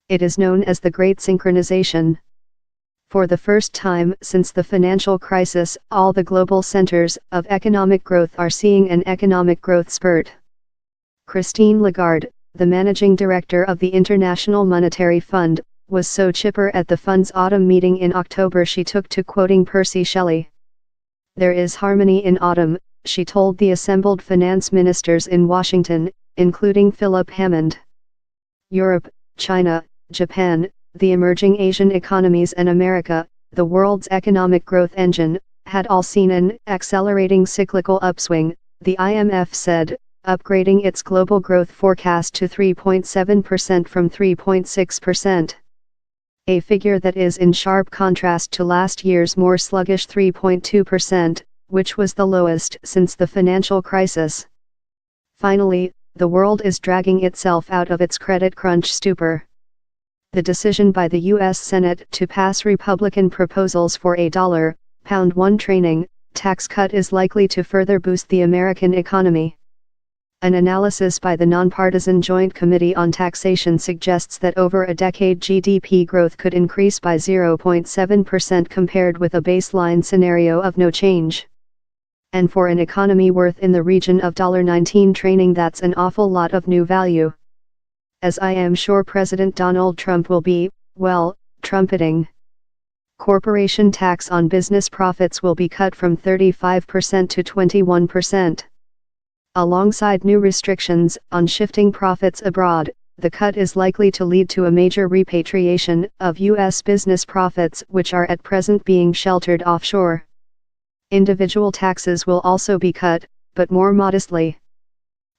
It is known as the Great Synchronization. For the first time since the financial crisis, all the global centers of economic growth are seeing an economic growth spurt. Christine Lagarde, the managing director of the International Monetary Fund, was so chipper at the fund's autumn meeting in October she took to quoting Percy Shelley. "There is harmony in autumn," she told the assembled finance ministers in Washington, including Philip Hammond. Europe, China, Japan, the emerging Asian economies and America, the world's economic growth engine, had all seen an accelerating cyclical upswing, the IMF said, upgrading its global growth forecast to 3.7% from 3.6%. A figure that is in sharp contrast to last year's more sluggish 3.2%, which was the lowest since the financial crisis. Finally, the world is dragging itself out of its credit crunch stupor. The decision by the U.S. Senate to pass Republican proposals for a $1 training tax cut is likely to further boost the American economy. An analysis by the nonpartisan Joint Committee on Taxation suggests that over a decade GDP growth could increase by 0.7% compared with a baseline scenario of no change. And for an economy worth in the region of $19 training, that's an awful lot of new value. As I am sure President Donald Trump will be, well, trumpeting. Corporation tax on business profits will be cut from 35% to 21%. Alongside new restrictions on shifting profits abroad, the cut is likely to lead to a major repatriation of U.S. business profits which are at present being sheltered offshore. Individual taxes will also be cut, but more modestly.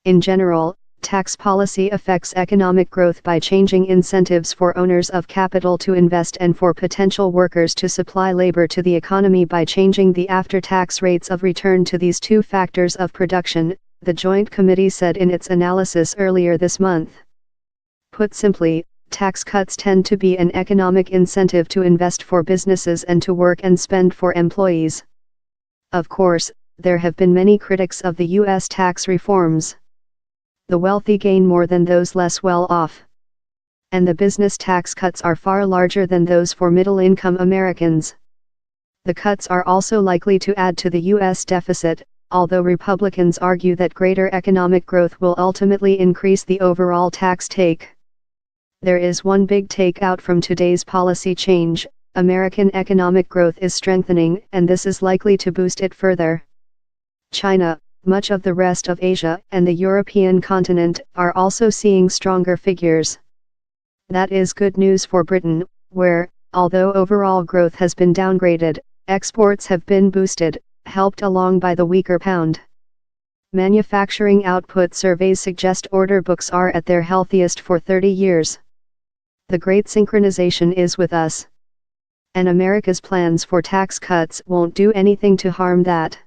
In general, tax policy affects economic growth by changing incentives for owners of capital to invest and for potential workers to supply labor to the economy by changing the after-tax rates of return to these two factors of production, the Joint Committee said in its analysis earlier this month. Put simply, tax cuts tend to be an economic incentive to invest for businesses and to work and spend for employees. Of course, there have been many critics of the U.S. tax reforms. The wealthy gain more than those less well off. And the business tax cuts are far larger than those for middle-income Americans. The cuts are also likely to add to the U.S. deficit, although Republicans argue that greater economic growth will ultimately increase the overall tax take. There is one big takeout from today's policy change: American economic growth is strengthening, and this is likely to boost it further. China, much of the rest of Asia, and the European continent are also seeing stronger figures. That is good news for Britain, where, although overall growth has been downgraded, exports have been boosted, helped along by the weaker pound. Manufacturing output surveys suggest order books are at their healthiest for 30 years. The Great Synchronization is with us. And America's plans for tax cuts won't do anything to harm that.